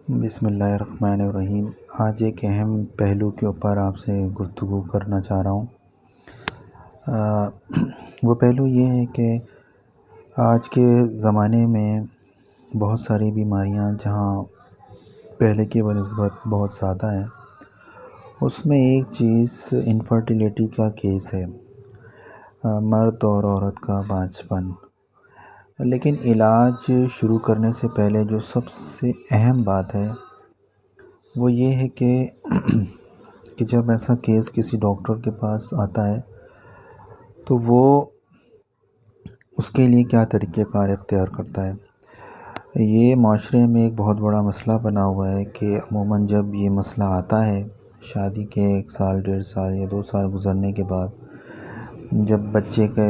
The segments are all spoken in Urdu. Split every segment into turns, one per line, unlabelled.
بسم اللہ الرحمن الرحیم۔ آج ایک اہم پہلو کے اوپر آپ سے گفتگو کرنا چاہ رہا ہوں۔ وہ پہلو یہ ہے کہ آج کے زمانے میں بہت ساری بیماریاں جہاں پہلے کی بنسبت بہت زیادہ ہیں، اس میں ایک چیز انفرٹیلیٹی کا کیس ہے، مرد اور عورت کا بانجھپن۔ لیکن علاج شروع کرنے سے پہلے جو سب سے اہم بات ہے وہ یہ ہے کہ جب ایسا کیس کسی ڈاکٹر کے پاس آتا ہے تو وہ اس کے لیے کیا طریقہ کار اختیار کرتا ہے۔ یہ معاشرے میں ایک بہت بڑا مسئلہ بنا ہوا ہے کہ عموماً جب یہ مسئلہ آتا ہے شادی کے 1 سال 1.5 سال یا 2 سال گزرنے کے بعد، جب بچے کے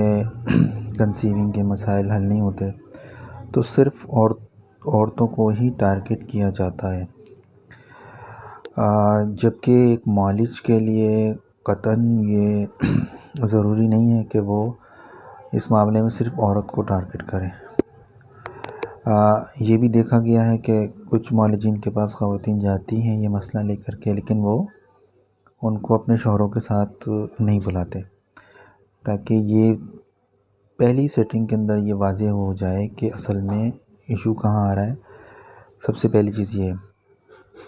کنسیونگ کے مسائل حل نہیں ہوتے تو صرف عورتوں کو ہی ٹارگٹ کیا جاتا ہے، جبکہ ایک معالج کے لیے قطعاً یہ ضروری نہیں ہے کہ وہ اس معاملے میں صرف عورت کو ٹارگٹ کرے۔ یہ بھی دیکھا گیا ہے کہ کچھ معالجین کے پاس خواتین جاتی ہیں یہ مسئلہ لے کر کے، لیکن وہ ان کو اپنے شوہروں کے ساتھ نہیں بلاتے، تاکہ یہ پہلی سیٹنگ کے اندر یہ واضح ہو جائے کہ اصل میں ایشو کہاں آ رہا ہے۔ سب سے پہلی چیز یہ ہے،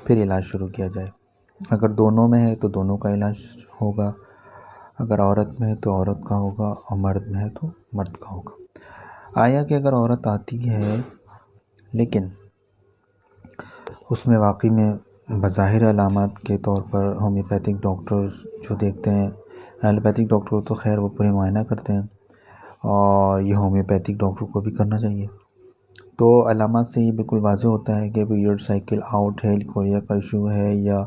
پھر علاج شروع کیا جائے۔ اگر دونوں میں ہے تو دونوں کا علاج ہوگا، اگر عورت میں ہے تو عورت کا ہوگا، اور مرد میں ہے تو مرد کا ہوگا۔ آیا کہ اگر عورت آتی ہے لیکن اس میں واقعی میں بظاہر علامات کے طور پر ہومیوپیتھک ڈاکٹر جو دیکھتے ہیں، ایلوپیتھک ڈاکٹر تو خیر وہ پورے معائنہ کرتے ہیں، اور یہ ہومیوپیتھک ڈاکٹر کو بھی کرنا چاہیے، تو علامات سے یہ بالکل واضح ہوتا ہے کہ پیریڈ سائیکل آؤٹ ہے، لیکوریا کا ایشو ہے، یا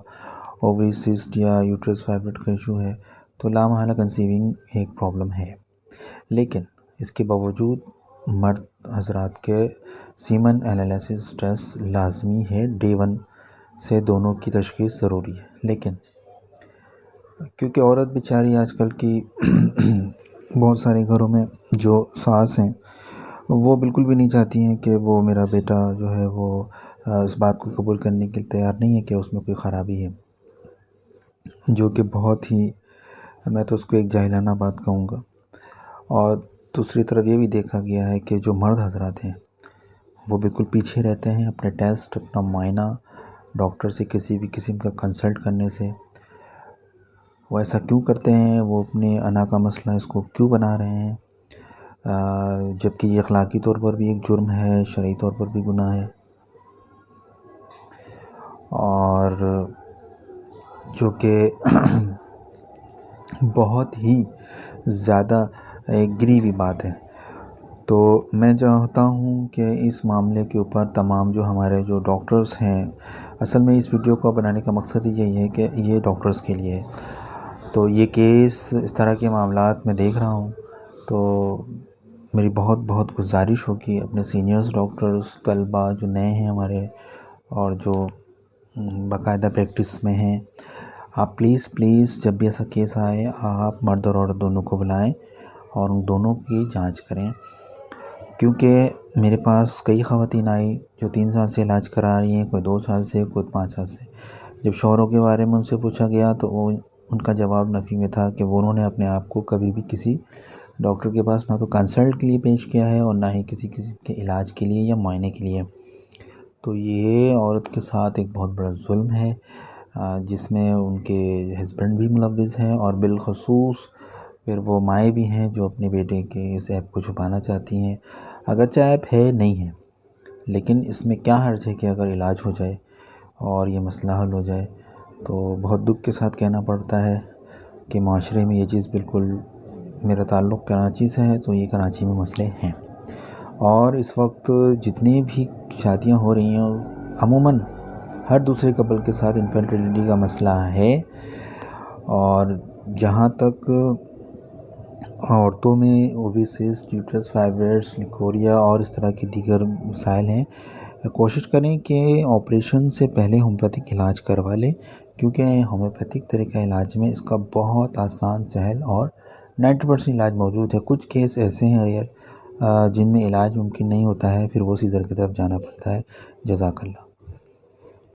اووری سسٹ یا یوٹرس فائبرڈ کا ایشو ہے، تو لامحالہ کنسیونگ ایک پرابلم ہے۔ لیکن اس کے باوجود مرد حضرات کے سیمن انالیسس ٹیسٹ لازمی ہے، ڈے 1 سے دونوں کی تشخیص ضروری ہے۔ لیکن کیونکہ عورت بیچاری آج کل کی بہت سارے گھروں میں جو ساس ہیں وہ بالکل بھی نہیں چاہتی ہیں کہ وہ میرا بیٹا جو ہے وہ اس بات کو قبول کرنے کے لیے تیار نہیں ہے کہ اس میں کوئی خرابی ہے، جو کہ بہت ہی، میں تو اس کو ایک جاہلانہ بات کہوں گا۔ اور دوسری طرف یہ بھی دیکھا گیا ہے کہ جو مرد حضرات ہیں وہ بالکل پیچھے رہتے ہیں اپنے ٹیسٹ، اپنا معائنہ ڈاکٹر سے کسی بھی قسم کا کنسلٹ کرنے سے۔ وہ ایسا کیوں کرتے ہیں، وہ اپنے انا کا مسئلہ اس کو کیوں بنا رہے ہیں، جبکہ یہ اخلاقی طور پر بھی ایک جرم ہے، شرعی طور پر بھی گناہ ہے، اور جو کہ بہت ہی زیادہ ایک گری ہوئی بات ہے۔ تو میں چاہتا ہوں کہ اس معاملے کے اوپر تمام جو ہمارے جو ڈاکٹرز ہیں، اصل میں اس ویڈیو کو بنانے کا مقصد ہی یہی ہے کہ یہ ڈاکٹرز کے لیے ہے، تو یہ کیس اس طرح کے معاملات میں دیکھ رہا ہوں تو میری بہت بہت گزارش ہوگی اپنے سینئرز ڈاکٹرز، طلباء جو نئے ہیں ہمارے اور جو باقاعدہ پریکٹس میں ہیں، آپ پلیز جب بھی ایسا کیس آئے آپ مرد اور عورت دونوں کو بلائیں اور ان دونوں کی جانچ کریں، کیونکہ میرے پاس کئی خواتین آئی جو 3 سال سے علاج کرا رہی ہیں، کوئی 2 سال سے، کوئی 5 سال سے۔ جب شوہروں کے بارے میں ان سے پوچھا گیا تو ان کا جواب نفی میں تھا کہ وہ انہوں نے اپنے آپ کو کبھی بھی کسی ڈاکٹر کے پاس نہ تو کنسلٹ کے لیے پیش کیا ہے اور نہ ہی کسی کے علاج کے لیے یا معائنے کے لیے۔ تو یہ عورت کے ساتھ ایک بہت بڑا ظلم ہے، جس میں ان کے ہسبینڈ بھی ملوث ہیں، اور بالخصوص پھر وہ مائیں بھی ہیں جو اپنے بیٹے کے اس عیب کو چھپانا چاہتی ہیں۔ اگرچہ عیب ہے نہیں ہے، لیکن اس میں کیا حرج ہے کہ اگر علاج ہو جائے اور یہ مسئلہ حل ہو جائے۔ تو بہت دکھ کے ساتھ کہنا پڑتا ہے کہ معاشرے میں یہ چیز بالکل، میرا تعلق کراچی سے ہے تو یہ کراچی میں مسئلے ہیں، اور اس وقت جتنی بھی شادیاں ہو رہی ہیں عموماً ہر دوسرے کپل کے ساتھ انفرٹیلیٹی کا مسئلہ ہے، اور جہاں تک عورتوں میں اووری سسٹ، یوٹرس فائبرڈز، لیکوریا اور اس طرح کی دیگر مسائل ہیں، کوشش کریں کہ آپریشن سے پہلے ہومیوپیتھک علاج کروا لیں، کیونکہ ہومیوپیتھک طریقہ علاج میں اس کا بہت آسان، سہل اور 90% علاج موجود ہے۔ کچھ کیس ایسے ہیں ریئر جن میں علاج ممکن نہیں ہوتا ہے، پھر وہ سیزر کی طرف جانا پڑتا ہے۔ جزاک اللہ۔